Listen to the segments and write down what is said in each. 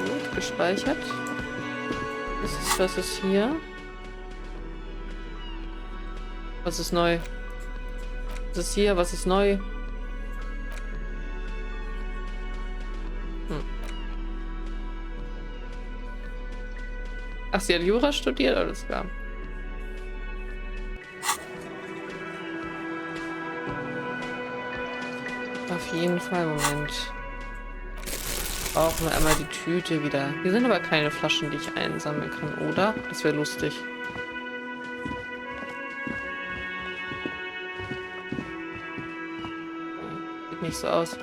Gut, gespeichert. Was ist hier? Was ist neu? Was ist hier? Was ist neu? Ach, sie hat Jura studiert? Alles klar. Auf jeden Fall, Moment. Brauchen wir einmal die Tüte wieder. Hier sind aber keine Flaschen, die ich einsammeln kann, oder? Das wäre lustig. Sieht nicht so aus.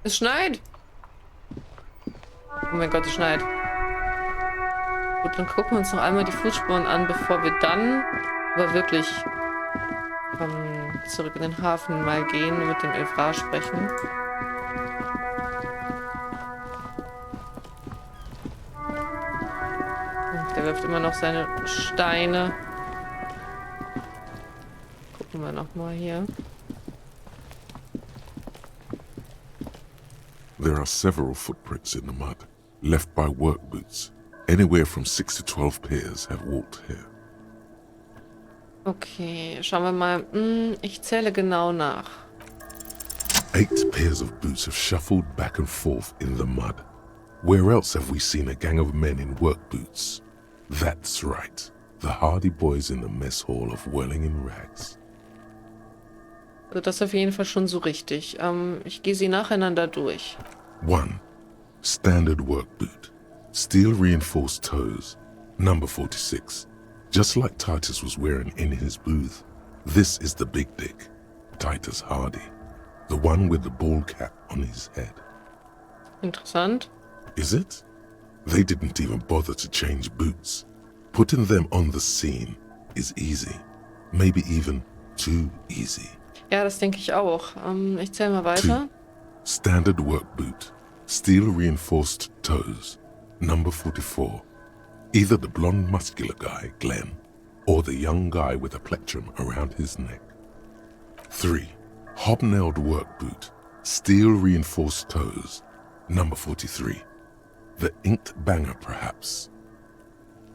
Es schneit! Oh mein Gott, es schneit. Gut, dann gucken wir uns noch einmal die Fußspuren an, bevor wir dann aber wirklich zurück in den Hafen mal gehen und mit dem Evra sprechen. Der wirft immer noch seine Steine. Gucken wir noch mal hier. There are several footprints in the mud, left by work boots. Anywhere from 6 to 12 pairs have walked here. Okay, schauen wir mal. Ich zähle genau nach. 8 pairs of boots have shuffled back and forth in the mud. Where else have we seen a gang of men in work boots? That's right, the hardy boys in the mess hall of Welling in Rags. Also das ist auf jeden Fall schon so richtig. Ich gehe sie nacheinander durch. 1. Standard work boot. Steel reinforced toes. Number 46. Just like Titus was wearing in his booth. This is the big dick. Titus Hardy. The one with the bald cap on his head. Interessant. Is it? They didn't even bother to change boots. Putting them on the scene is easy. Maybe even too easy. Ja, das denke ich auch. Ich zähle mal weiter. 2. Standard work boot. Steel reinforced toes. Number 44. Either the blonde muscular guy, Glenn, or the young guy with a plectrum around his neck. 3. Hobnailed work boot. Steel reinforced toes. Number 43. The inked banger, perhaps.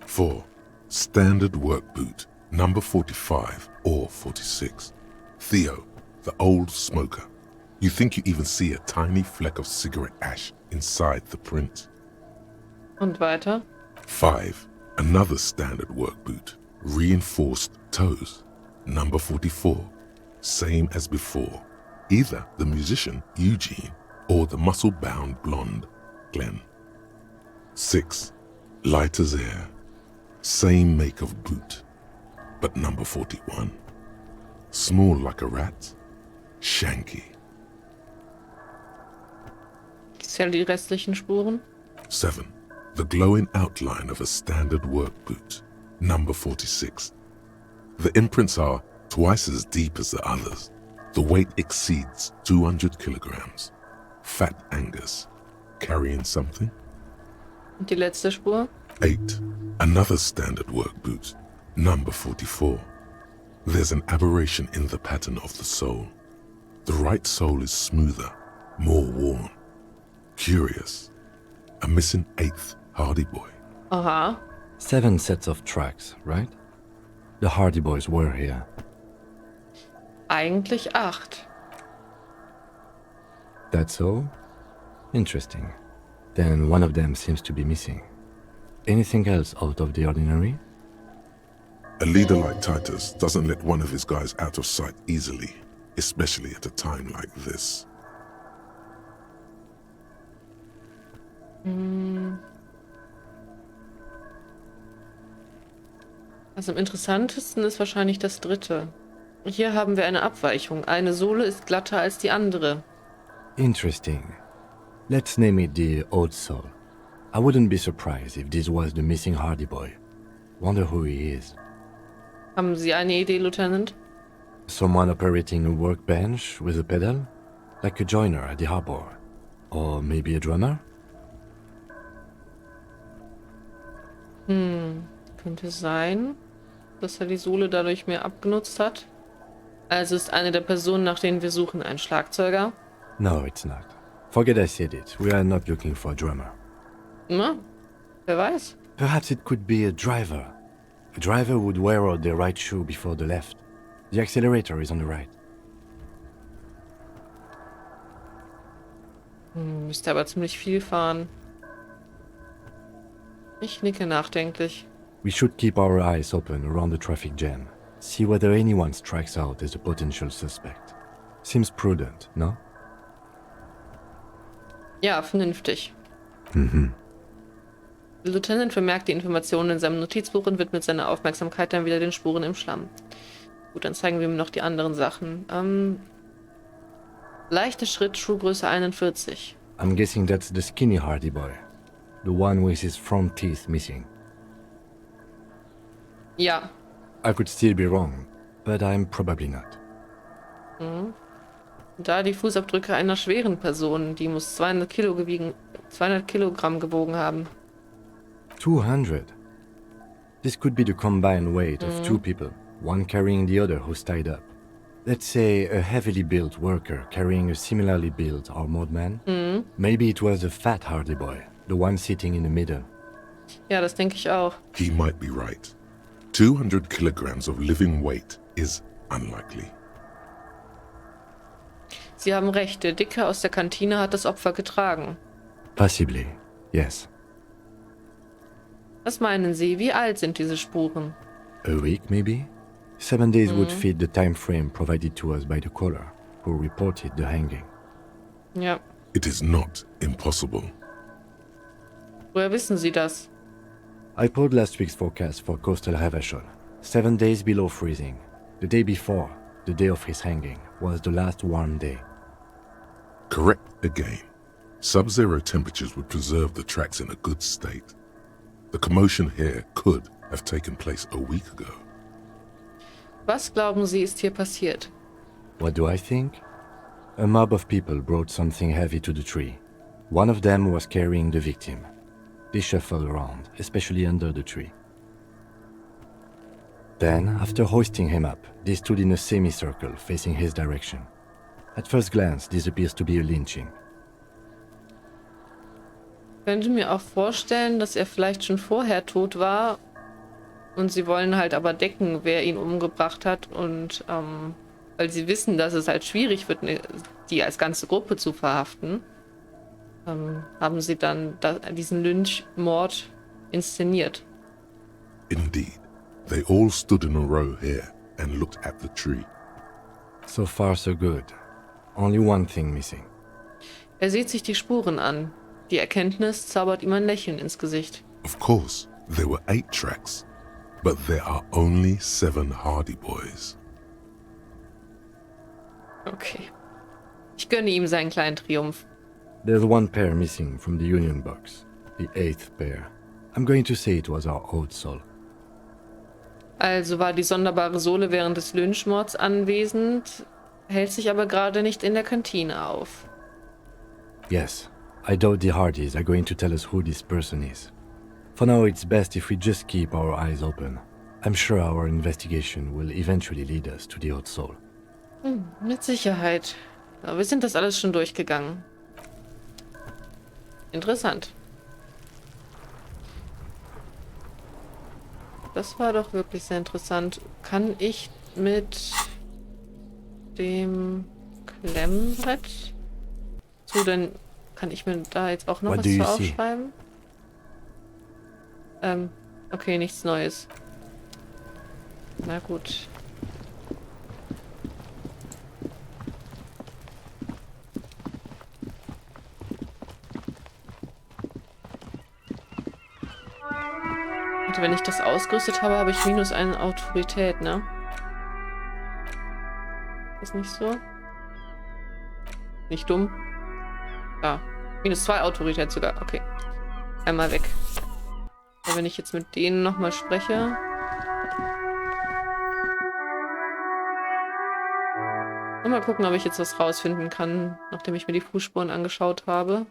4. Standard work boot. Number 45 or 46. Theo, the old smoker. You think you even see a tiny fleck of cigarette ash inside the print. Und weiter. 5. Another standard work boot. Reinforced toes. Number 44. Same as before. Either the musician, Eugene, or the muscle-bound blonde, Glenn. 6. Light as air. Same make of boot. But number 41. Small like a rat. Shanky. Ich zähle die restlichen Spuren. 7. The glowing outline of a standard work boot. Number 46. The imprints are twice as deep as the others. The weight exceeds 200 kilograms. Fat Angus. Carrying something? Und die letzte Spur. 8. Another standard work boot. Number 44. There's an aberration in the pattern of the sole. The right sole is smoother, more worn. Curious. A missing 8th Hardy Boy. Aha. 7 sets of tracks, right? The Hardy Boys were here. Eigentlich 8. That's all? Interesting. Then one of them seems to be missing. Anything else out of the ordinary? A leader like Titus doesn't let one of his guys out of sight easily, especially at a time like this. Also am interessantesten ist wahrscheinlich das dritte. Hier haben wir eine Abweichung. Eine Sohle ist glatter als die andere. Interesting. Let's name it the Old Soul. I wouldn't be surprised if this was the missing Hardy Boy. Wonder who he is. Haben Sie eine Idee, Lieutenant? Someone operating a workbench with a pedal? Like a joiner at the harbor? Or maybe a drummer? Könnte sein. dass er die Sohle dadurch mehr abgenutzt hat. Also ist eine der Personen, nach denen wir suchen, ein Schlagzeuger. No, it's not. Forget I said it. We are not looking for a drummer. Na, wer weiß. Perhaps it could be a driver. A driver would wear out the right shoe before the left. The accelerator is on the right. Müsste aber ziemlich viel fahren. Ich nicke nachdenklich. We should keep our eyes open around the traffic jam. See whether anyone strikes out as a potential suspect. Seems prudent, no? Ja, vernünftig. Mhm. Der Lieutenant vermerkt die Informationen in seinem Notizbuch und widmet seine Aufmerksamkeit dann wieder den Spuren im Schlamm. Gut, dann zeigen wir ihm noch die anderen Sachen. Leichter Schritt, Schuhgröße 41. I'm guessing that's the skinny Hardy boy. The one with his front teeth missing. Ja. I could still be wrong, but I'm probably not. Da die Fußabdrücke einer schweren Person, die muss 200 Kilogramm gewogen haben. 200? This could be the combined weight of two people, one carrying the other who's tied up. Let's say a heavily built worker carrying a similarly built armored man. Maybe it was a fat Hardy boy, the one sitting in the middle. Ja, das denke ich auch. He might be right. 200 kilograms of living weight is unlikely. Sie haben recht, der Dicke aus der Kantine hat das Opfer getragen. Possibly, yes. Was meinen Sie, wie alt sind diese Spuren? A week, maybe? 7 days would fit the time frame provided to us by the caller, who reported the hanging. Ja. It is not impossible. Woher wissen Sie das? I pulled last week's forecast for coastal Havashol. 7 days below freezing. The day before, the day of his hanging, was the last warm day. Correct again. Sub-zero temperatures would preserve the tracks in a good state. The commotion here could have taken place a week ago. Was glauben Sie, ist hier passiert? What do I think? A mob of people brought something heavy to the tree. One of them was carrying the victim. They shuffled around, especially under the tree. Then, after hoisting him up, they stood in a semicircle facing his direction. At first glance, this appears to be a lynching. Ich könnte mir auch vorstellen, dass er vielleicht schon vorher tot war und sie wollen halt aber decken, wer ihn umgebracht hat und weil sie wissen, dass es halt schwierig wird, die als ganze Gruppe zu verhaften, haben sie dann diesen Lynchmord inszeniert. Indeed, they all stood in a row here and looked at the tree. So far, so good. Only one thing missing. Er sieht sich die Spuren an. Die Erkenntnis zaubert ihm ein Lächeln ins Gesicht. Of course, there were 8 tracks, but there are only 7 Hardy Boys. Okay. Ich gönne ihm seinen kleinen Triumph. There's one pair missing from the Union box. The 8th pair. I'm going to say it was our old soul. Also war die sonderbare Sohle während des Lynchmords anwesend, hält sich aber gerade nicht in der Kantine auf. Yes, I doubt the Hardys are going to tell us who this person is. For now, it's best if we just keep our eyes open. I'm sure our investigation will eventually lead us to the old soul. Mit Sicherheit. Aber wir sind das alles schon durchgegangen. Interessant. Das war doch wirklich sehr interessant. Kann ich mit dem Klemmbrett denn kann ich mir da jetzt auch noch What was do you zu see? aufschreiben? Okay, nichts Neues. Na gut. Und wenn ich das ausgerüstet habe, habe ich -1 Autorität, ne? Ist nicht so? Nicht dumm. Ja. -2 Autorität sogar. Okay. Einmal weg. Aber wenn ich jetzt mit denen nochmal spreche. Und mal gucken, ob ich jetzt was rausfinden kann, nachdem ich mir die Fußspuren angeschaut habe.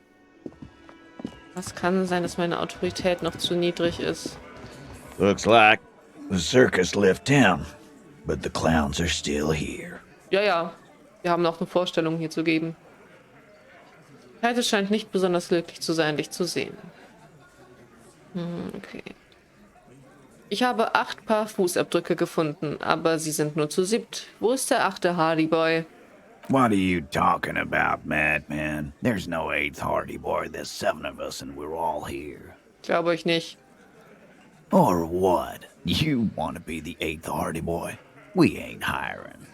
Was kann sein, dass meine Autorität noch zu niedrig ist? Looks like The circus left town, but the clowns are still here. Ja, ja. Wir haben noch eine Vorstellung hier zu geben. Titus scheint nicht besonders glücklich zu sein, dich zu sehen. Okay. Ich habe 8 Paar Fußabdrücke gefunden, aber sie sind nur zu 7. Wo ist der 8. Hardy Boy? What are you talking about, madman? There's no 8th Hardy Boy. There's 7 of us and we're all here. Glaube ich nicht. Or what? You want to be the 8th Hardy Boy? We ain't hiring.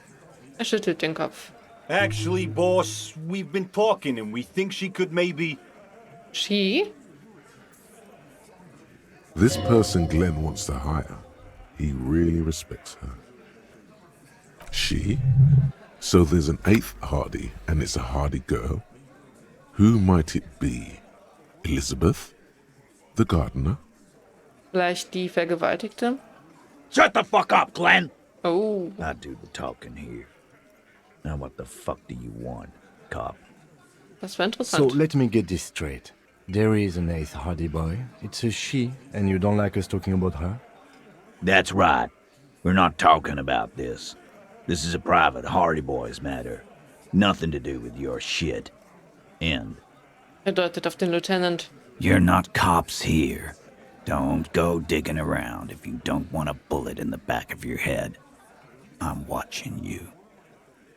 Er schüttelt den Kopf. Actually, boss, we've been talking and we think she could maybe... She? This person Glenn wants to hire, he really respects her. She? So there's an 8th Hardy, and it's a Hardy girl? Who might it be? Elizabeth? The gardener? Vielleicht die Vergewaltigte? Shut the fuck up, Glenn! Oh, I do the talking here. Now what the fuck do you want, cop? das war So interessant. let me get this straight. There is an 8th Hardy Boy. It's a she, and you don't like us talking about her? That's right. We're not talking about this. This is a private Hardy Boys matter. Nothing to do with your shit. End. Er deutet auf den Lieutenant. You're not cops here. Don't go digging around if you don't want a bullet in the back of your head. I'm watching you.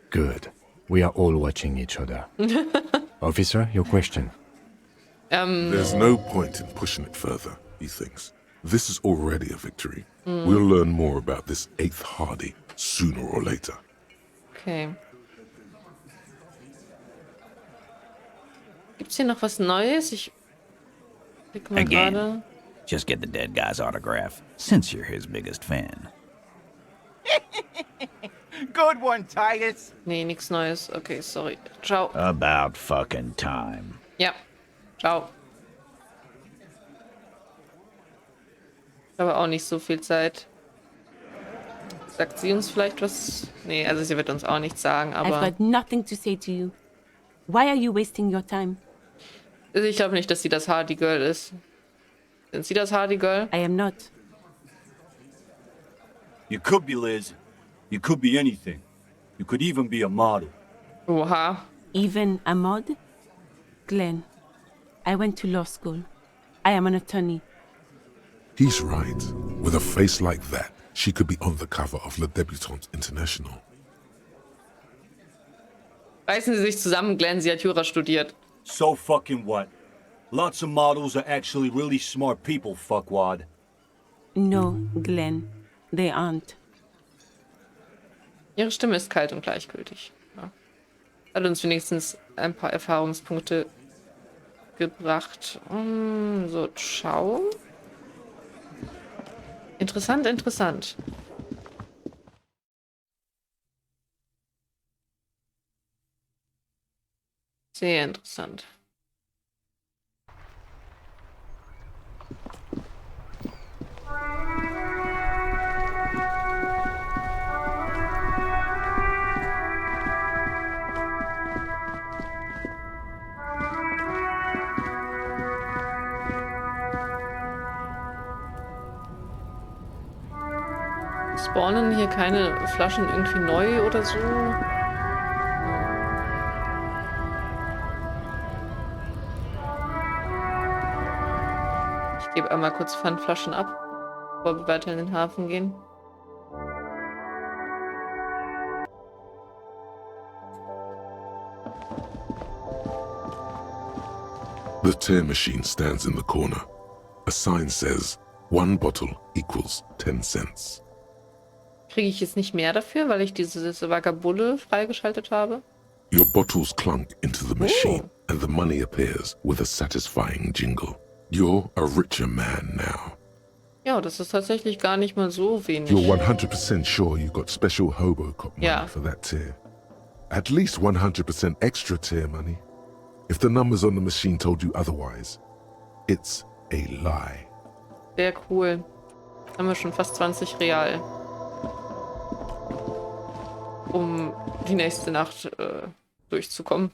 Good. We are all watching each other. Officer, your question. There's no point in pushing it further, he thinks. This is already a victory. We'll learn more about this 8th Hardy sooner or later. Okay. Gibt's hier noch was Neues? Ich klicke mal Again. gerade. Just get the dead guy's autograph, since you're his biggest fan. Good one, Titus. Nee, nichts Neues. Okay, sorry. Ciao. About fucking time. Ja. Ciao. Ich habe auch nicht so viel Zeit. Sagt sie uns vielleicht was? Nee, also sie wird uns auch nichts sagen, I've aber got nothing to say to you. Why are you wasting your time? ich glaube nicht, dass sie das Hardy Girl ist. Sind sie das Hardy Girl? I am not. You could be Liz. You could be anything. You could even be a model. Oha. Even a mod? Glenn, I went to law school. I am an attorney. He's right. With a face like that, she could be on the cover of Le Debutante International. Reißen Sie sich zusammen, Glenn, sie hat Jura studiert. So fucking what? Lots of models are actually really smart people, fuckwad. No, Glenn, they aren't. Ihre Stimme ist kalt und gleichgültig. Ja. Hat uns wenigstens ein paar Erfahrungspunkte gebracht. So, ciao. Interessant, interessant. Sehr interessant. Spawnen hier keine Flaschen irgendwie neu oder so? Ich gebe einmal kurz Pfandflaschen ab, bevor wir weiter in den Hafen gehen. The tear machine stands in the corner. A sign says, 1 bottle equals 10 cents. Kriege ich jetzt nicht mehr dafür, weil ich diese Vagabulle freigeschaltet habe? Your bottles clunk into the machine, and the money appears with a satisfying jingle. You're a richer man now. Ja, das ist tatsächlich gar nicht mal so wenig. You're 100% sure you got special hobo cop money Yeah. for that tier. At least 100% extra tier money. If the numbers on the machine told you otherwise, it's a lie. Sehr cool. Haben wir schon fast 20 Real. Um die nächste Nacht durchzukommen.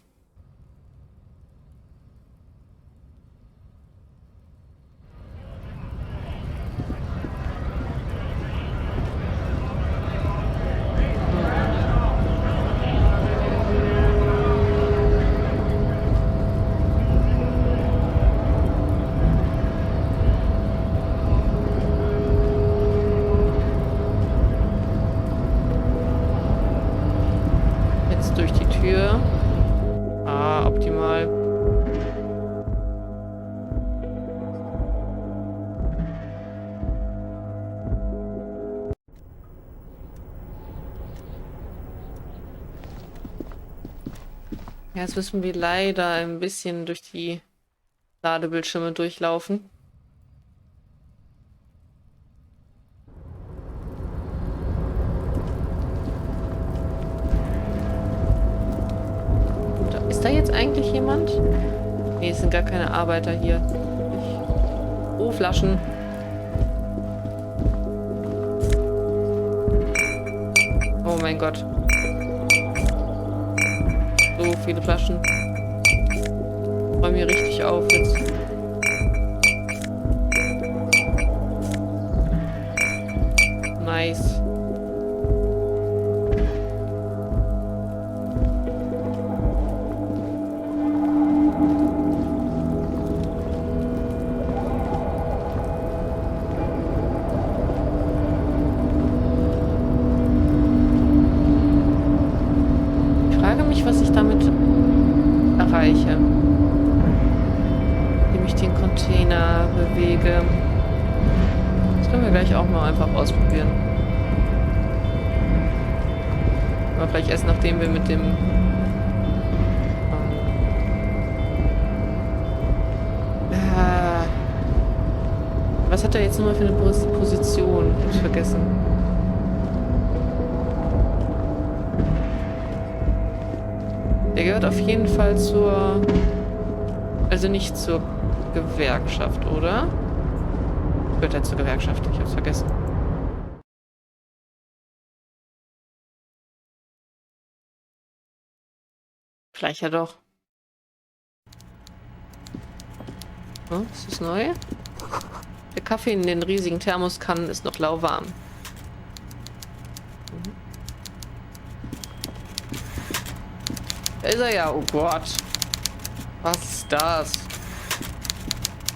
Ja, jetzt müssen wir leider ein bisschen durch die Ladebildschirme durchlaufen. Ist da jetzt eigentlich jemand? Nee, es sind gar keine Arbeiter hier. Oh, Flaschen. Oh mein Gott. So viele Flaschen. Räumen hier richtig auf jetzt. Nice. Was ich damit erreiche, indem ich den Container bewege. Das können wir gleich auch mal einfach ausprobieren. Aber vielleicht erst nachdem wir mit dem was hat er jetzt nochmal für eine Position? Ich hab's vergessen. Der gehört auf jeden Fall zur... Also nicht zur Gewerkschaft, oder? Gehört er zur Gewerkschaft? Ich hab's vergessen. Vielleicht ja doch. Oh, ist das neu? Der Kaffee in den riesigen Thermoskannen ist noch lauwarm. Da ist er ja. Oh Gott. Was ist das?